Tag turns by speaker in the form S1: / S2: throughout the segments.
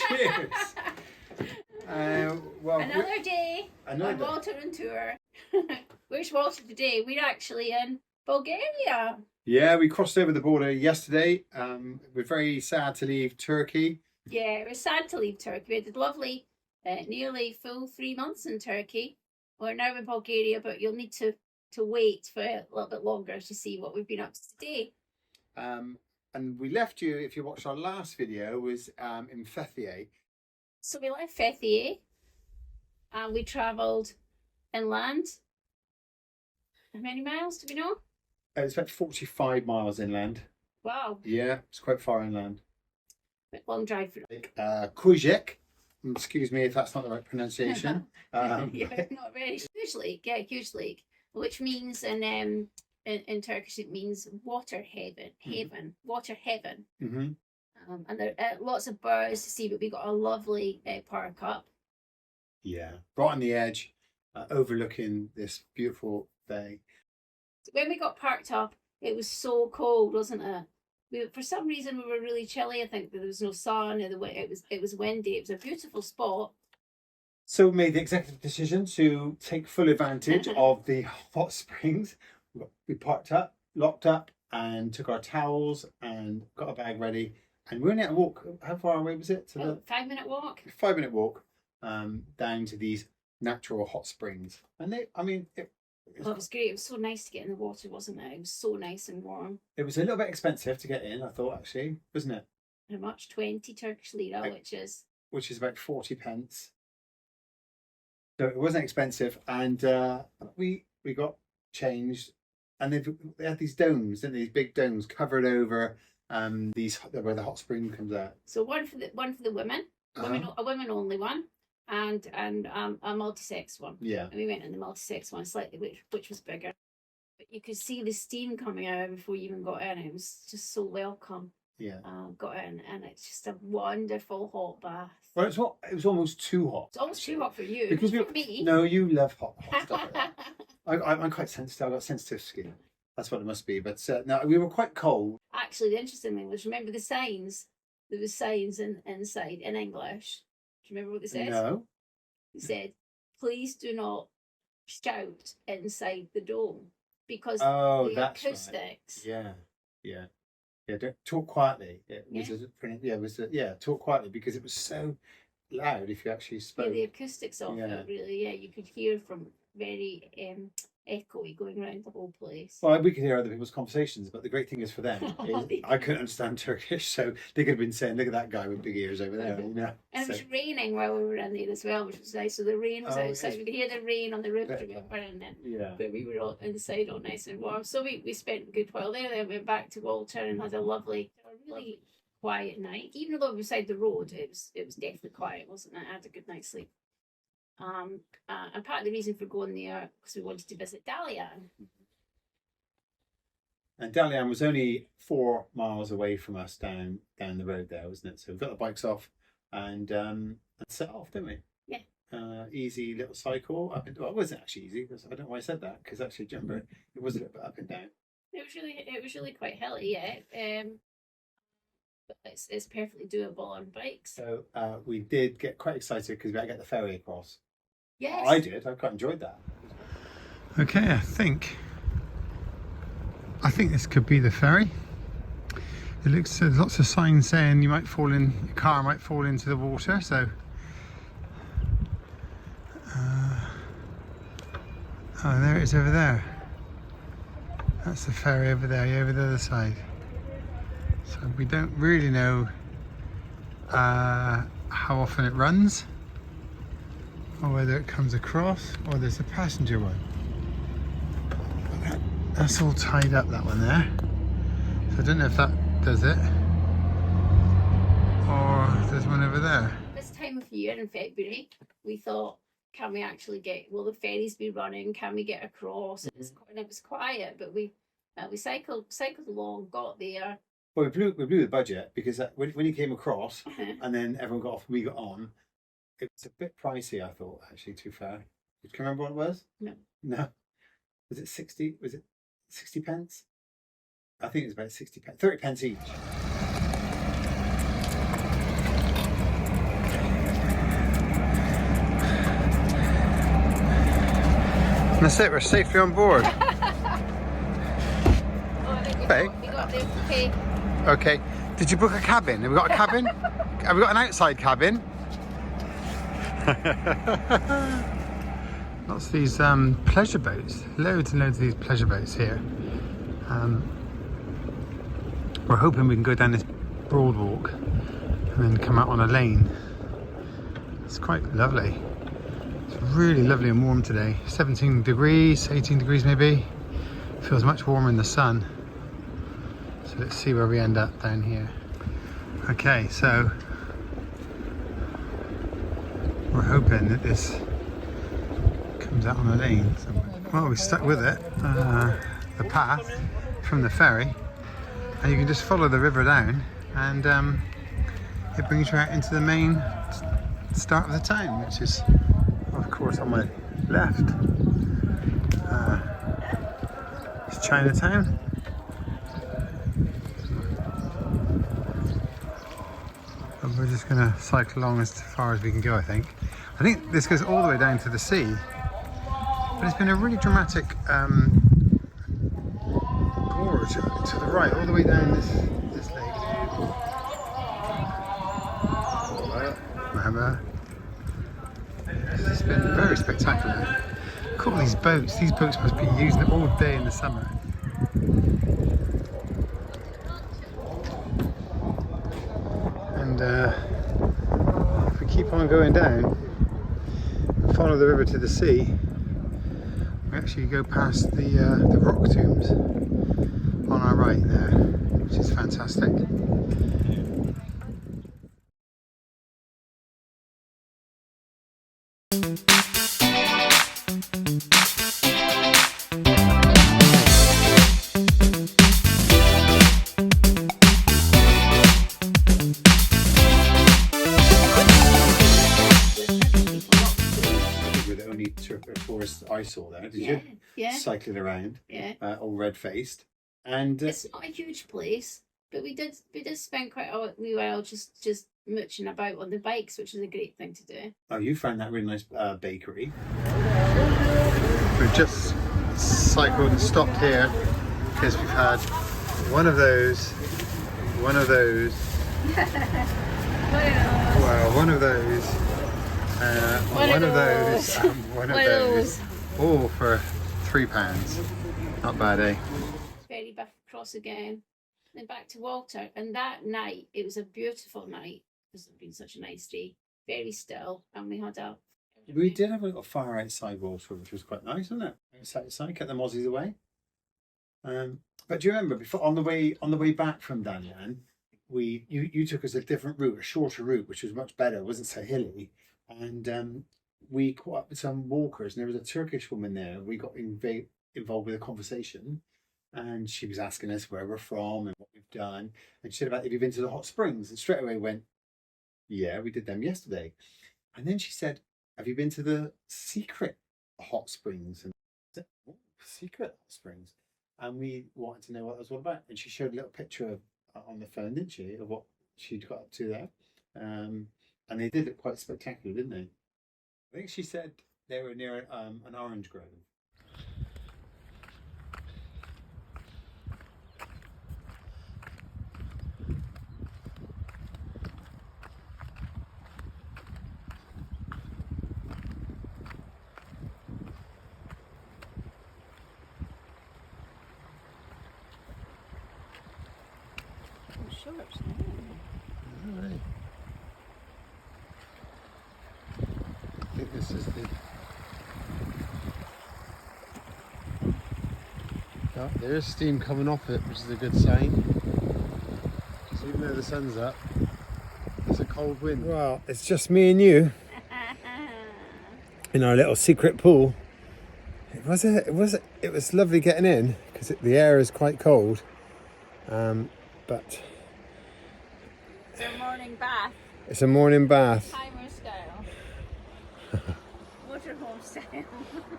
S1: Cheers. Well,
S2: Another day on Walter and tour. Where's Walter today? We're actually in Bulgaria.
S1: Yeah, we crossed over the border yesterday. We're very sad to leave Turkey.
S2: Yeah, it was sad to leave Turkey. We had a lovely, nearly full 3 months in Turkey. We're now in Bulgaria, but you'll need to wait for a little bit longer to see what we've been up to today.
S1: And we left you, if you watched our last video, was in Fethiye.
S2: So we left Fethiye and we travelled inland. How many miles do we know?
S1: It's about 45 miles inland.
S2: Wow.
S1: Yeah, it's quite far inland.
S2: Long drive for
S1: Lake Koycegiz. Excuse me if that's not the right pronunciation.
S2: Yeah, not very. Huge lake, yeah, huge lake. Which means in Turkish it means water heaven, water heaven.
S1: Mm-hmm.
S2: And there are lots of birds to see, but we got a lovely park up.
S1: Yeah, right on the edge, overlooking this beautiful bay.
S2: When we got parked up, it was so cold, wasn't it? For some reason, we were really chilly. I think there was no sun, and it was windy. It was a beautiful spot.
S1: So we made the executive decision to take full advantage of the hot springs. We parked up, locked up, and took our towels and got a bag ready. And we went out and walk. How far away was it? To the
S2: 5-minute walk.
S1: 5-minute walk down to these natural hot springs. And it
S2: was great. It was so nice to get in the water, wasn't it? It was so nice and warm.
S1: It was a little bit expensive to get in, I thought, actually, wasn't it?
S2: How much? 20 Turkish lira,
S1: which is about 40 pence. So it wasn't expensive, and we got changed, and they had these domes, didn't they? These big domes covered over where the hot spring comes out.
S2: So one for the women, a women only one, and a multi-sex one.
S1: Yeah.
S2: And we went in the multi-sex one slightly, which was bigger, but you could see the steam coming out before you even got in. It was just so welcome.
S1: Yeah.
S2: Got in, and it's just a wonderful hot bath.
S1: Well, it was almost too hot.
S2: It's almost too hot for you.
S1: Because
S2: for me.
S1: No, you love hot stuff. Like I'm quite sensitive. I've got sensitive skin. That's what it must be. But no, we were quite cold.
S2: Actually, the interesting thing was, remember the signs? There was signs inside in English. Do you remember what they said?
S1: No.
S2: It said, "Please do not shout inside the dome because
S1: the
S2: acoustics."
S1: Right. Yeah. Don't talk quietly. Talk quietly because it was so loud. If you actually spoke.
S2: Yeah, the acoustics of it really. Yeah, you could hear from very echoey going around the whole place.
S1: Well, we could hear other people's conversations, but the great thing is for them, I couldn't understand Turkish, so they could have been saying, "Look at that guy with big ears over there." You know.
S2: And it was raining while we were in there as well, which was nice. So the rain was outside. We could hear the rain on the roof, but we were all inside, all nice and warm. So we spent a good while there. Then went back to Walter and had a really quiet night. Even though we were beside the road, it was definitely quiet, wasn't it? I had a good night's sleep. And part of the reason for going there because we wanted to visit Dalyan.
S1: And Dalyan was only 4 miles away from us down the road there, wasn't it? So we got the bikes off and set off, didn't we?
S2: Yeah.
S1: Easy little cycle up and well, it wasn't actually easy. I don't know why I said that because actually, remember, it was a little bit up and down.
S2: It was really quite hilly, yeah. But it's perfectly doable on bikes.
S1: So we did get quite excited because we had to get the ferry across.
S2: Yes.
S1: I did. I quite enjoyed that. Okay, I think this could be the ferry. It looks there's lots of signs saying your car might fall into the water. So, there it is over there. That's the ferry over there, over the other side. So we don't really know how often it runs, or whether it comes across, or there's a passenger one. That's all tied up, that one there. So I don't know if that does it, or if there's one over there. This time of year in February, we thought, can we actually will the ferries be running? Can we get across? And it was quiet, but we cycled along, got there. Well, we blew the budget because when you came across and then everyone got off and we got on, it was a bit pricey, I thought, actually, too fair. Do you remember what it was? No. Was it 60? Was it 60 pence? I think it was about 60 pence. 30 pence each.
S3: that's it, we're safely on board.
S1: Oh,
S3: Hey.
S1: we got the pay.
S3: Okay. Did you book a cabin? Have we got a cabin? Have we got an outside cabin? Lots of these pleasure boats. Loads and loads of these pleasure boats here. We're hoping we can go down this broad walk and then come out on a lane. It's quite lovely. It's really lovely and warm today. 17 degrees, 18 degrees maybe. Feels much warmer in the sun. So let's see where we end up down here. Okay, so we're hoping that this comes out on a lane somewhere. Well, we stuck with it, the path from the ferry, and you can just follow the river down, and it brings you out into the main start of the town, which is, of course, on my left. It's Chinatown. And we're just going to cycle along as far as we can go, I think. I think this goes all the way down to the sea, but it's been a really dramatic gorge to the right, all the way down this lake. Remember? It's been very spectacular. Look at all these boats. These boats must be using it all day in the summer. And if we keep on going down and follow the river to the sea, we actually go past the rock tombs on our right there, which is fantastic. I saw there, did you?
S1: Yeah.
S3: Cycling around,
S1: Yeah.
S3: all red-faced, and
S1: It's not a huge place, but we did spend quite a wee while just mooching about on the bikes, which is a great thing to do.
S3: oh, you found that really nice bakery. We've just cycled and stopped here because we've had one of those, well, one of those, one of those, one of those, all for £3. Not bad, eh?
S1: Ferry back across again, then back to Walter. And that night, it was a beautiful night because it's been such a nice day. Very still, and we had
S3: We did have a little fire outside Walter, which was quite nice, wasn't it? Outside, kept the mozzies away. But do you remember before on the way back from Dalyan, you took us a different route, a shorter route, which was much better. It wasn't so hilly, and we caught up with some walkers, and there was a Turkish woman there. We got involved with a conversation, and she was asking us where we're from and what we've done, and she said about, have you been to the hot springs? And straight away went, yeah, we did them yesterday. And then she said, have you been to the secret hot springs? And I said, oh, secret hot springs. And we wanted to know what that was all about. And she showed a little picture on the phone, didn't she, of what she'd got up to there. And they did look quite spectacular, didn't they? I think she said they were near an orange grove.
S1: shorts.
S3: Alright. I think this is the... Oh, there's steam coming off it, which is a good sign. So even though the sun's up, it's a cold wind. Well, it's just me and you in our little secret pool. It was lovely getting in because the air is quite cold, but
S1: It's a morning bath.
S3: It's a morning bath.
S1: Timer style. Motorhome style.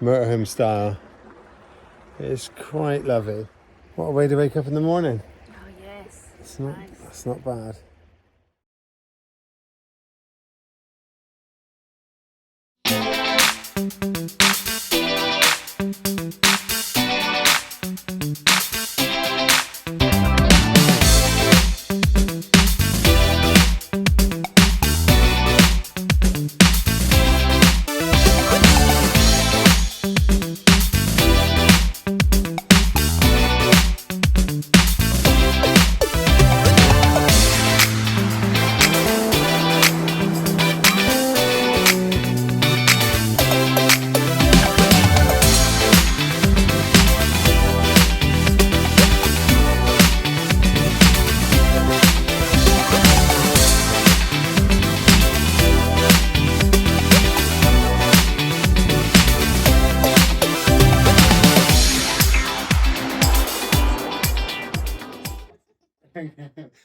S3: Motorhome style. It's quite lovely. What a way to wake up in the morning.
S1: Oh yes.
S3: It's not.
S1: Nice.
S3: That's not bad.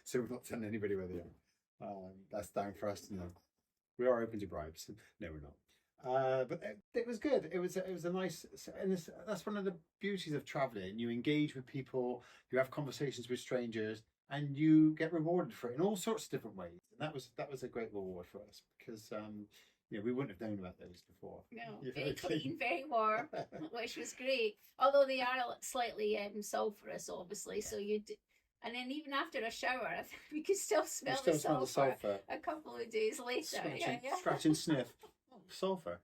S3: So we've not telling anybody where they are. That's down for us to know. We are open to bribes. No, we're not. But it was good. It was a nice, and that's one of the beauties of traveling. You engage with people, you have conversations with strangers, and you get rewarded for it in all sorts of different ways. And that was a great reward for us because we wouldn't have known about those before.
S1: No, very clean, very warm, which was great. Although they are slightly sulphurous, obviously. So and then even after a shower, we could still smell the sulphur a couple of days later.
S3: Scratch and sniff. Sulphur.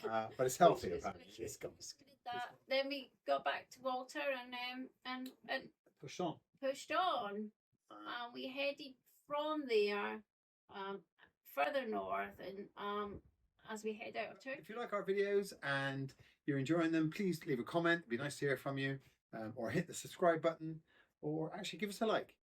S3: But it's healthy, apparently.
S1: Then we got back to Walter and
S3: pushed on.
S1: We headed from there further north, and as we head out of Turkey.
S3: If you like our videos and you're enjoying them, please leave a comment. It'd be nice to hear from you. Or hit the subscribe button, or actually give us a like.